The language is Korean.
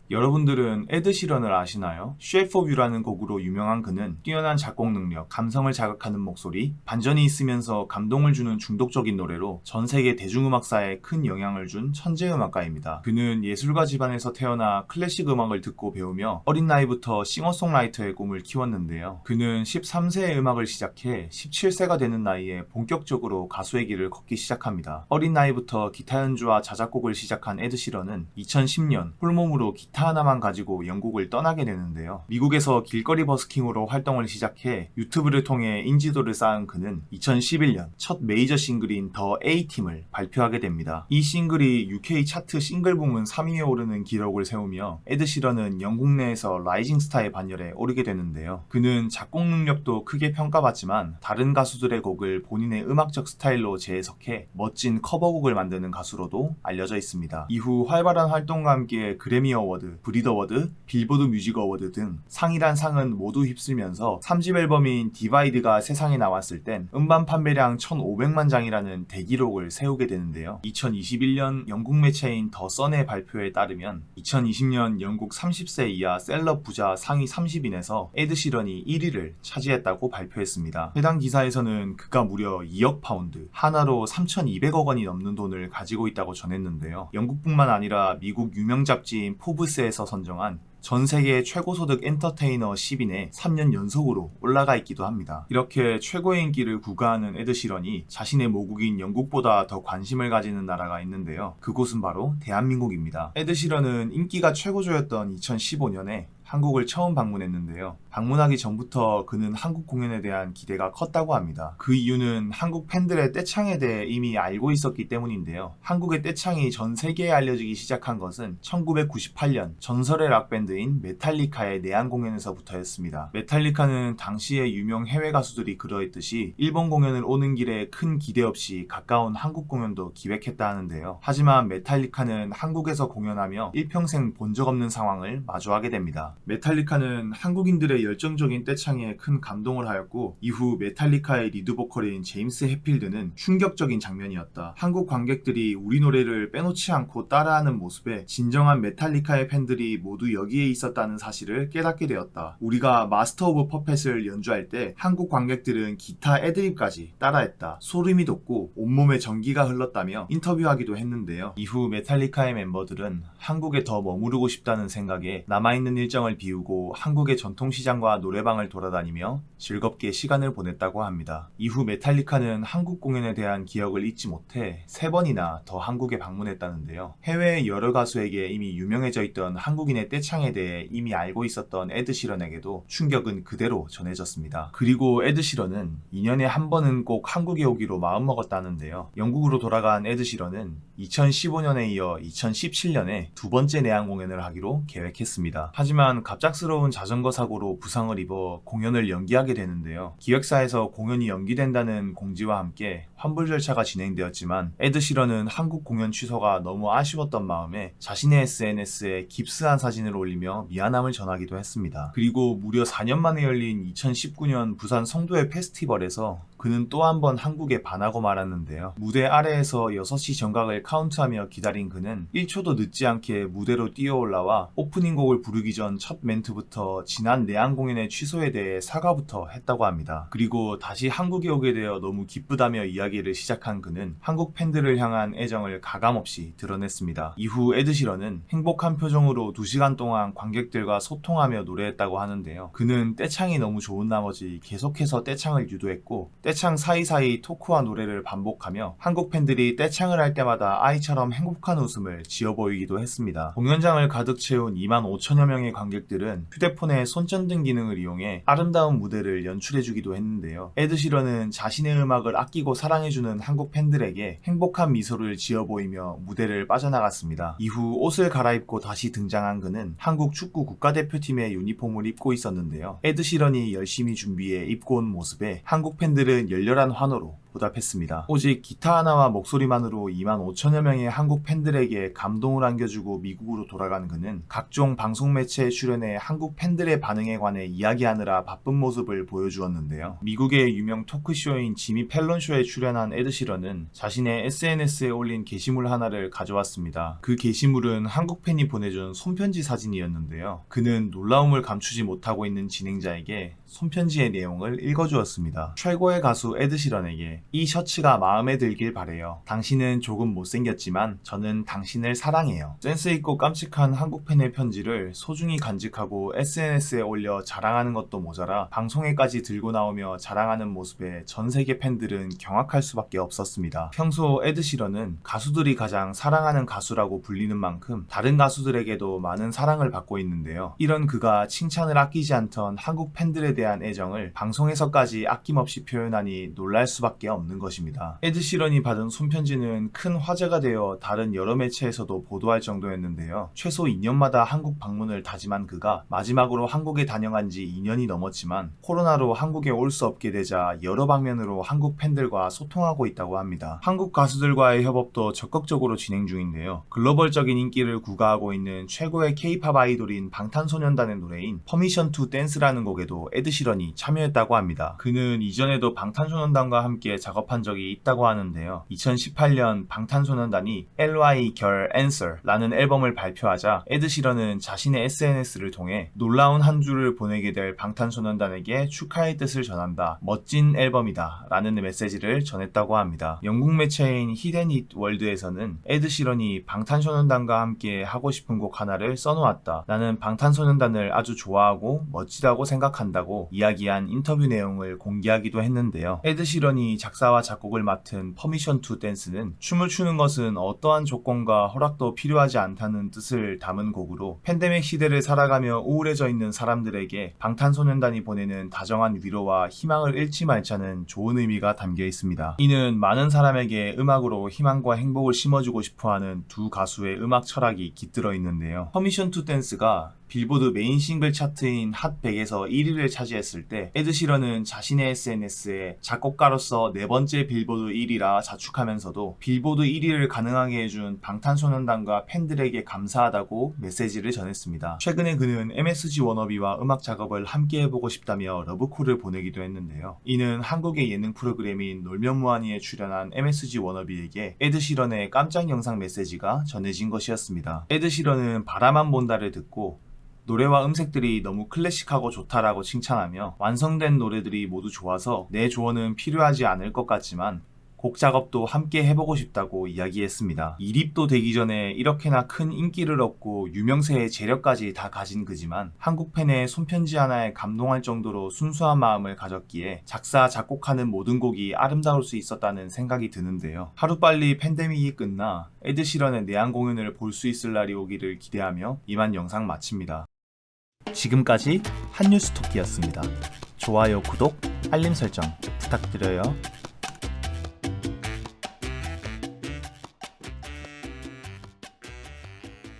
여러분들은 에드 시런을 아시나요? Shape of You라는 곡으로 유명한 그는 뛰어난 작곡 능력, 감성을 자극하는 목소리, 반전이 있으면서 감동을 주는 중독적인 노래로 전 세계 대중음악사에 큰 영향을 준 천재 음악가입니다. 그는 예술가 집안에서 태어나 클래식 음악을 듣고 배우며 어린 나이부터 싱어송라이터의 꿈을 키웠는데요. 그는 13세에 음악을 시작해 17세가 되는 나이에 본격적으로 가수의 길을 걷기 시작합니다. 어린 나이부터 기타 연주와 자작곡을 시작한 에드 시런은 2010년 홀몸으로 기타 하나만 가지고 영국을 떠나게 되는데요. 미국에서 길거리 버스킹으로 활동을 시작해 유튜브를 통해 인지도를 쌓은 그는 2011년 첫 메이저 싱글인 더 A팀을 발표하게 됩니다. 이 싱글이 UK 차트 싱글 부문 3위에 오르는 기록을 세우며 에드 시런은 영국 내에서 라이징 스타의 반열에 오르게 되는데요. 그는 작곡 능력도 크게 평가받지만 다른 가수들의 곡을 본인의 음악적 스타일로 재해석해 멋진 커버곡을 만드는 가수로도 알려져 있습니다. 이후 활발한 활동과 함께 그래미 어워드, 브릿 어워드, 빌보드 뮤직 어워드 등 상이란 상은 모두 휩쓸면서 3집 앨범인 디바이드가 세상에 나왔을 땐 음반 판매량 1,500만 장이라는 대기록을 세우게 되는데요. 2021년 영국 매체인 더 선의 발표에 따르면 2020년 영국 30세 이하 셀럽 부자 상위 30인에서 에드 시런이 1위를 차지했다고 발표했습니다. 해당 기사에서는 그가 무려 2억 파운드, 하나로 3,200억 원이 넘는 돈을 가지고 있다고 전했는데요. 영국뿐만 아니라 미국 유명 잡지인 포브스에서 선정한 전 세계 최고 소득 엔터테이너 10인에 3년 연속으로 올라가 있기도 합니다. 이렇게 최고의 인기를 구가하는 에드 시런이 자신의 모국인 영국보다 더 관심을 가지는 나라가 있는데요. 그곳은 바로 대한민국입니다. 에드 시런은 인기가 최고조였던 2015년에 한국을 처음 방문했는데요. 방문하기 전부터 그는 한국 공연에 대한 기대가 컸다고 합니다. 그 이유는 한국 팬들의 떼창에 대해 이미 알고 있었기 때문인데요. 한국의 떼창이 전 세계에 알려지기 시작한 것은 1998년 전설의 락밴드인 메탈리카의 내한 공연에서부터였습니다. 메탈리카는 당시의 유명 해외 가수들이 그러했듯이 일본 공연을 오는 길에 큰 기대 없이 가까운 한국 공연도 기획했다 하는데요. 하지만 메탈리카는 한국에서 공연하며 일평생 본 적 없는 상황을 마주하게 됩니다. 메탈리카는 한국인들의 열정적인 떼창에 큰 감동을 하였고 이후 메탈리카의 리드 보컬인 제임스 해필드는 충격적인 장면이었다. 한국 관객들이 우리 노래를 빼놓지 않고 따라하는 모습에 진정한 메탈리카의 팬들이 모두 여기에 있었다는 사실을 깨닫게 되었다. 우리가 마스터 오브 퍼펫을 연주할 때 한국 관객들은 기타 애드립까지 따라했다. 소름이 돋고 온몸에 전기가 흘렀다며 인터뷰하기도 했는데요. 이후 메탈리카의 멤버들은 한국에 더 머무르고 싶다는 생각에 남아있는 일정을 비우고 한국의 전통시장과 노래방을 돌아다니며 즐겁게 시간을 보냈다고 합니다. 이후 메탈리카는 한국 공연에 대한 기억을 잊지 못해 3번이나 더 한국에 방문했다는데요. 해외의 여러 가수에게 이미 유명해져 있던 한국인의 떼창에 대해 이미 알고 있었던 에드 시런에게도 충격은 그대로 전해졌습니다. 그리고 에드 시런은 2년에 한 번은 꼭 한국에 오기로 마음먹었다는데요. 영국으로 돌아간 에드 시런은 2015년에 이어 2017년에 두 번째 내한 공연을 하기로 계획했습니다. 하지만 갑작스러운 자전거 사고로 부상을 입어 공연을 연기하게 되는데요. 기획사에서 공연이 연기된다는 공지와 함께 환불 절차가 진행되었지만 에드 시런은 한국 공연 취소가 너무 아쉬웠던 마음에 자신의 SNS에 깁스한 사진을 올리며 미안함을 전하기도 했습니다. 그리고 무려 4년 만에 열린 2019년 부산 성도의 페스티벌에서 그는 또 한 번 한국에 반하고 말았는데요. 무대 아래에서 6시 정각을 카운트하며 기다린 그는 1초도 늦지 않게 무대로 뛰어올라와 오프닝 곡을 부르기 전 첫 멘트부터 지난 내한 공연의 취소에 대해 사과부터 했다고 합니다. 그리고 다시 한국에 오게 되어 너무 기쁘다며 이야기를 시작한 그는 한국 팬들을 향한 애정을 가감없이 드러냈습니다. 이후 에드 시런은 행복한 표정으로 2시간 동안 관객들과 소통하며 노래했다고 하는데요. 그는 떼창이 너무 좋은 나머지 계속해서 떼창을 유도했고 떼창 사이사이 토크와 노래를 반복하며 한국 팬들이 떼창을 할 때마다 아이처럼 행복한 웃음을 지어 보이기도 했습니다. 공연장을 가득 채운 25,000여 명의 관객들은 휴대폰의 손전등 기능을 이용해 아름다운 무대를 연출해주기도 했는데요. 에드 시런은 자신의 음악을 아끼고 사랑해주는 한국 팬들에게 행복한 미소를 지어 보이며 무대를 빠져나갔습니다. 이후 옷을 갈아입고 다시 등장한 그는 한국 축구 국가대표팀의 유니폼을 입고 있었는데요. 에드 시런이 열심히 준비해 입고 온 모습에 한국 팬들은 열렬한 환호로 보답했습니다. 오직 기타 하나와 목소리만으로 2만 5천여 명의 한국 팬들에게 감동을 안겨주고 미국으로 돌아간 그는 각종 방송 매체에 출연해 한국 팬들의 반응에 관해 이야기하느라 바쁜 모습을 보여주었는데요. 미국의 유명 토크쇼인 지미 펠런 쇼에 출연한 에드 시런은 자신의 SNS에 올린 게시물 하나를 가져왔습니다. 그 게시물은 한국 팬이 보내준 손편지 사진이었는데요. 그는 놀라움을 감추지 못하고 있는 진행자에게 손편지의 내용을 읽어주었습니다. 최고의 가수 에드 시런에게 이 셔츠가 마음에 들길 바래요. 당신은 조금 못생겼지만 저는 당신을 사랑해요. 센스있고 깜찍한 한국 팬의 편지를 소중히 간직하고 SNS에 올려 자랑하는 것도 모자라 방송에까지 들고 나오며 자랑하는 모습에 전 세계 팬들은 경악할 수밖에 없었습니다. 평소 에드 시런은 가수들이 가장 사랑하는 가수라고 불리는 만큼 다른 가수들에게도 많은 사랑을 받고 있는데요. 이런 그가 칭찬을 아끼지 않던 한국 팬들에 대한 애정을 방송에서까지 아낌없이 표현하니 놀랄 수밖에 없는 것입니다. 에드 시런이 받은 손편지는 큰 화제가 되어 다른 여러 매체에서도 보도할 정도였는데요. 최소 2년마다 한국 방문을 다짐한 그가 마지막으로 한국에 단영한 지 2년이 넘었지만 코로나로 한국에 올 수 없게 되자 여러 방면으로 한국 팬들과 소통하고 있다고 합니다. 한국 가수들과의 협업도 적극적으로 진행 중인데요. 글로벌적인 인기를 구가하고 있는 최고의 K-팝 아이돌인 방탄소년단의 노래인 Permission to Dance라는 곡에도 에드 시런이 참여했다고 합니다. 그는 이전에도 방탄소년단과 함께 작업한 적이 있다고 하는데요. 2018년 방탄소년단이 LY 결 Answer라는 앨범을 발표하자 에드 시런은 자신의 SNS를 통해 놀라운 한 주를 보내게 될 방탄소년단에게 축하의 뜻을 전한다. 멋진 앨범이다. 라는 메시지를 전했다고 합니다. 영국 매체인 히덴잇 월드에서는 에드 시런이 방탄소년단과 함께 하고 싶은 곡 하나를 써놓았다. 나는 방탄소년단을 아주 좋아하고 멋지다고 생각한다고 이야기한 인터뷰 내용을 공개하기도 했는데요. 에드 시런이 작사와 작곡을 맡은 Permission to Dance는 춤을 추는 것은 어떠한 조건과 허락도 필요하지 않다는 뜻을 담은 곡으로 팬데믹 시대를 살아가며 우울해져 있는 사람들에게 방탄소년단이 보내는 다정한 위로와 희망을 잃지 말자는 좋은 의미가 담겨 있습니다. 이는 많은 사람에게 음악으로 희망과 행복을 심어주고 싶어하는 두 가수의 음악 철학이 깃들어 있는데요. Permission to Dance가 빌보드 메인 싱글 차트인 핫 100에서 1위를 차지했을 때 에드 시런은 자신의 SNS에 작곡가로서 네 번째 빌보드 1위라 자축하면서도 빌보드 1위를 가능하게 해준 방탄소년단과 팬들에게 감사하다고 메시지를 전했습니다. 최근에 그는 MSG 워너비와 음악 작업을 함께 해보고 싶다며 러브콜을 보내기도 했는데요. 이는 한국의 예능 프로그램인 놀면무한히에 출연한 MSG 워너비에게 에드 시런의 깜짝 영상 메시지가 전해진 것이었습니다. 에드 시런은 바라만 본다를 듣고 노래와 음색들이 너무 클래식하고 좋다라고 칭찬하며 완성된 노래들이 모두 좋아서 내 조언은 필요하지 않을 것 같지만 곡 작업도 함께 해보고 싶다고 이야기했습니다. 2립도 되기 전에 이렇게나 큰 인기를 얻고 유명세의 재력까지 다 가진 그지만 한국 팬의 손편지 하나에 감동할 정도로 순수한 마음을 가졌기에 작사, 작곡하는 모든 곡이 아름다울 수 있었다는 생각이 드는데요. 하루빨리 팬데믹이 끝나 에드 시런의 내한 공연을 볼 수 있을 날이 오기를 기대하며 이만 영상 마칩니다. 지금까지 한뉴스토끼였습니다. 좋아요, 구독, 알림 설정 부탁드려요.